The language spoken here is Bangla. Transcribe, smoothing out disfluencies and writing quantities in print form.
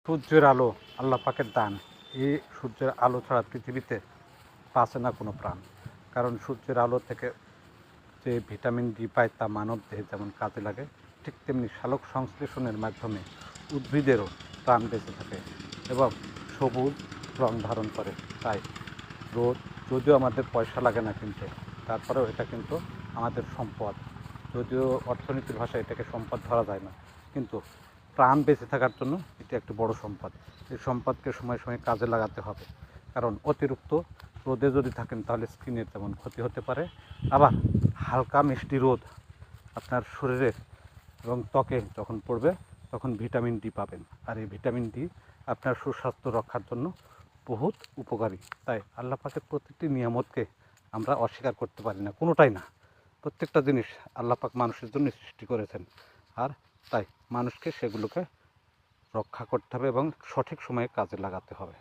সূর্যের আলো আল্লাহ পাকের দান। এই সূর্যের আলো ছাড়া পৃথিবীতে বাঁচে না কোনো প্রাণ। কারণ সূর্যের আলো থেকে যে ভিটামিন ডি পায় তা মানবদেহে যেমন কাজে লাগে, ঠিক তেমনি সালোক সংশ্লেষণের মাধ্যমে উদ্ভিদেরও প্রাণ বেঁচে থাকে এবং সবুজ রং ধারণ করে। তাই রোদ যদিও আমাদের পয়সা লাগে না কিনতে, তারপরেও এটা কিন্তু আমাদের সম্পদ। যদিও অর্থনীতির ভাষায় এটাকে সম্পদ ধরা যায় না, কিন্তু প্রাণ বেঁচে থাকার জন্য এটি একটি বড় সম্পদ। এই সম্পদকে সময়ে সময়ে কাজে লাগাতে হবে। কারণ অতিরিক্ত রোদে যদি থাকেন তাহলে স্কিনের যেমন ক্ষতি হতে পারে, আবার হালকা মিষ্টি রোদ আপনার শরীরে এবং ত্বকে যখন পড়বে তখন ভিটামিন ডি পাবেন। আর এই ভিটামিন ডি আপনার সুস্বাস্থ্য রক্ষার জন্য বহুত উপকারী। তাই আল্লাহ পাকের প্রত্যেকটি নিয়ামতকে আমরা অস্বীকার করতে পারি না, কোনোটাই না। প্রত্যেকটা জিনিস আল্লাহ পাক মানুষের জন্য সৃষ্টি করেছেন, আর তাই মানুষকে সেগুলোকে রক্ষা করতে হবে এবং সঠিক সময়ে কাজে লাগাতে হবে।